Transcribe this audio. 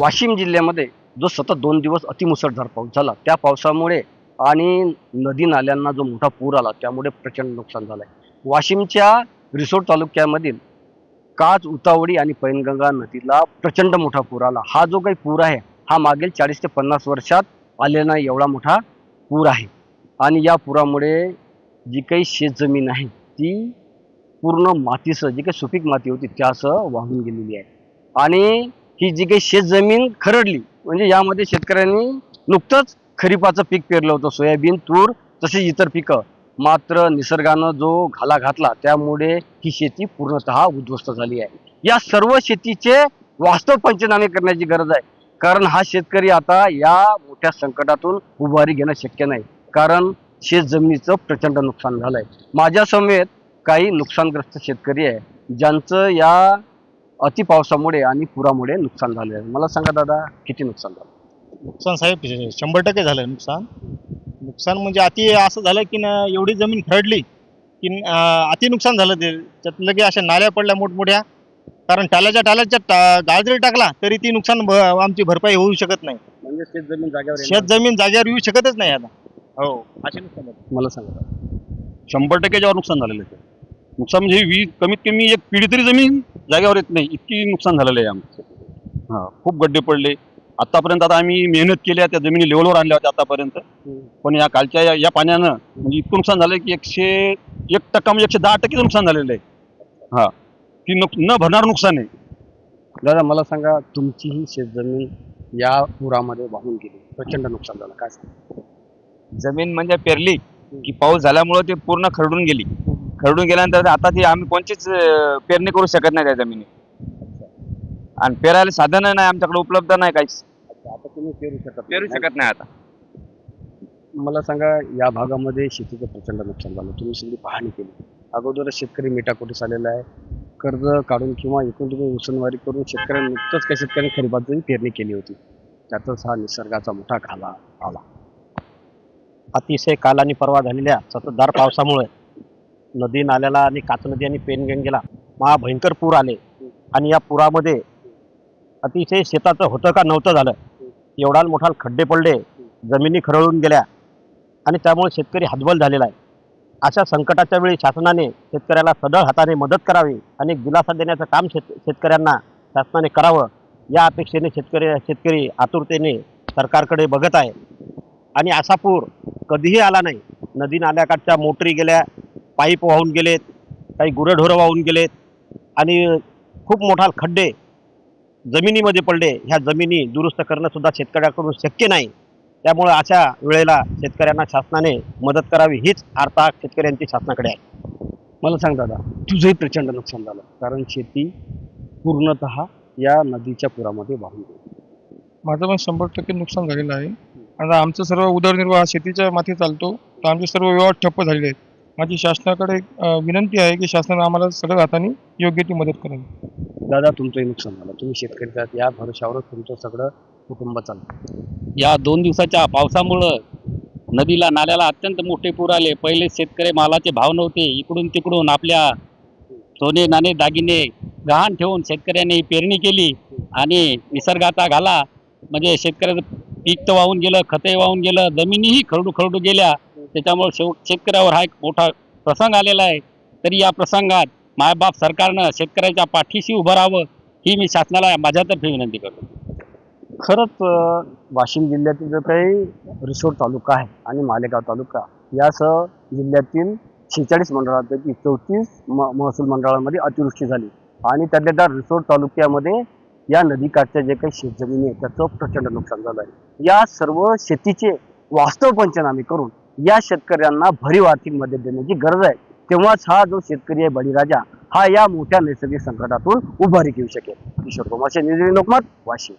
वाशिम जिल्ह्यामध्ये जो सतत 2 दिवस अतिमुसळधार पाऊस झाला, त्या पावसामुळे आणि नदी नाल्यांना जो मोठा पूर आला, त्यामुळे प्रचंड नुकसान झालं आहे. वाशिमच्या रिसोड तालुक्यामधील काज, उतावडी आणि पैनगंगा नदीला प्रचंड मोठा पूर आला. हा जो काही पूर आहे, हा मागील 40 ते 50 वर्षात आलेला नाही एवढा मोठा पूर आहे. आणि या पुरामुळे जी काही शेतजमीन आहे, ती पूर्ण मातीसह, जी काही सुपीक माती होती त्यासह वाहून गेलेली आहे. आणि ही जी काही शेतजमीन खरडली, म्हणजे यामध्ये शेतकऱ्यांनी नुकतंच खरीपाचं पीक पेरलं होतं, सोयाबीन, तूर तसेच इतर पिकं. मात्र निसर्गानं जो घाला घातला, त्यामुळे ही शेती पूर्णतः उद्ध्वस्त झाली आहे. या सर्व शेतीचे वास्तव पंचनामे करण्याची गरज आहे, कारण हा शेतकरी आता या मोठ्या संकटातून उभारी घेणं शक्य नाही, कारण शेतजमिनीचं प्रचंड नुकसान झालंय. माझ्या समेत काही नुकसानग्रस्त शेतकरी आहे, ज्यांचं या अतिपावसामुळे आणि पुरामुळे नुकसान झाले आहे. मला सांगा दादा, किती नुकसान झालं? नुकसान साहेब 100% झालं नुकसान. नुकसान म्हणजे अति असं झालं की ना, एवढी जमीन खरडली की अति नुकसान झालं. त्यात लगे अशा नाल्या पडल्या मोठमोठ्या, कारण टाल्याच्या गाळ जरी टाकला तरी ती नुकसान आमची भरपाई होऊ शकत नाही. म्हणजे शेतजमीन जागेवर येऊ शकतच नाही आता. हो, असे नुकसान झालं. मला सांगा दादा. 100% वर नुकसान झालेलं आहे. नुकसान म्हणजे कमीत कमी एक पिढी तरी जमीन जागेवर येत नाही, इतकी नुकसान झालेलं आहे आमचं. हां, खूप गड्डे पडले. आतापर्यंत आता आम्ही मेहनत केली, त्या जमिनी लेवलवर आणल्या होत्या आतापर्यंत. पण या कालच्या या पाण्यानं म्हणजे इतकं नुकसान झालं की 101% म्हणजे 110% नुकसान झालेलं आहे. हां, ती न भरणार नुकसान आहे. दादा मला सांगा, तुमची ही शेतजमीन या पुरामध्ये वाहून गेली, प्रचंड नुकसान झालं, काय सांगा? जमीन म्हणजे पेरली की पाऊस झाल्यामुळे ते पूर्ण खरडून गेली. खरडून गेल्यानंतर आता ती आम्ही कोणतीच पेरणी करू शकत नाही त्या जमिनीत. आणि पेरायला साधन नाही आमच्याकडे, उपलब्ध नाही काहीच. आता तुम्ही पेरू पेरू शकत नाही आता. मला सांगा, या भागामध्ये शेतीचं प्रचंड नुकसान झालं, तुम्ही सगळी पाहणी केली. अगोदरच शेतकरी मेटाकुटीस आलेला आहे. कर्ज काढून किंवा एकूण तुम्ही उसनवारी करून शेतकऱ्यांनी नुकतंच काही शेतकऱ्यांनी खरीपाची पेरणी केली होती, त्यातच हा निसर्गाचा मोठा घाला आला. अतिशय काल आणि परवा झालेल्या सततधार पावसामुळे नदी नाल्याला आणि काच नदी आणि पेनगंगेला महाभयंकर पूर आले. आणि या पुरामध्ये अतिशय शेताचं होतं का नव्हतं झालं, एवढा मोठा खड्डे पडले, जमिनी खरळून गेल्या आणि त्यामुळे शेतकरी हतबल झालेला आहे. अशा संकटाच्या वेळी शासनाने शेतकऱ्याला सढळ हाताने मदत करावी आणि दिलासा देण्याचं काम शेतकऱ्यांना शासनाने करावं, या अपेक्षेने शेतकरी आतुरतेने सरकारकडे बघत आहे. आणि असा पूर कधीही आला नाही. नदी नाल्याकाठच्या मोटरी गेल्या, पाईप वाहून गेलेत, काही गुरंढोरं वाहून गेलेत आणि खूप मोठा खड्डे जमिनीमध्ये पडले. ह्या जमिनी दुरुस्त करणं सुद्धा शेतकऱ्याकडून शक्य नाही. त्यामुळे अशा वेळेला शेतकऱ्यांना शासनाने मदत करावी, हीच अर्थात शेतकऱ्यांची शासनाकडे आहे. मला सांग दादा, तुझंही प्रचंड नुकसान झालं, कारण शेती पूर्णतः या नदीच्या पुरामध्ये वाहून गेली. माझं पण 100% नुकसान झालेलं आहे. आता आमचं सर्व उदरनिर्वाह शेतीच्या माथी चालतो, तर आमचे सर्व व्यवहार ठप्प झालेले आहेत. माझी शासनाकडे विनंती आहे की शासनाने आम्हाला सगळ्या हाताने योग्य ती मदत करावी. दादा, तुमचंही नुकसान झालं, तुम्ही शेतकरी आहात, या भरोशावरच तुमचं सगळं कुटुंब चालतं. या 2 दिवसाच्या पावसामुळं नदीला नाल्याला अत्यंत मोठे पूर आले. पहिले शेतकरी मालाचे भाव नव्हते, इकडून तिकडून आपल्या सोने नाणे दागिने गहाण ठेवून शेतकऱ्यांनी पेरणी केली आणि निसर्गाचा घाला म्हणजे शेतकऱ्याचं पीक तर वाहून गेलं, खतही वाहून गेलं, जमिनीही खरडू गेल्या. त्याच्यामुळे शेतकऱ्यावर हा एक मोठा प्रसंग आलेला आहे. तरी या प्रसंगात मायबाप सरकारनं शेतकऱ्याच्या पाठीशी उभं राहावं, ही मी शासनाला माझ्यातर्फे विनंती करतो. खरंच वाशिम जिल्ह्यातील जो काही रिसोड तालुका आहे आणि मालेगाव तालुका यासह जिल्ह्यातील 46 मंडळांपैकी 34 महसूल मंडळांमध्ये अतिवृष्टी झाली. आणि त्यातल्या त्या रिसोड तालुक्यामध्ये या नदीकाठच्या जे काही शेतजमिनी आहे त्याचं प्रचंड नुकसान झालं आहे. या सर्व शेतीचे वास्तव पंचनामे करून या शेतकऱ्यांना भरीव आर्थिक मदत देण्याची गरज आहे. तेव्हाच हा जो शेतकरी आहे बळीराजा, हा या मोठ्या नैसर्गिक संकटातून उभारी घेऊ शकेल. किशोर कुमार, लोकमत, वाशिम.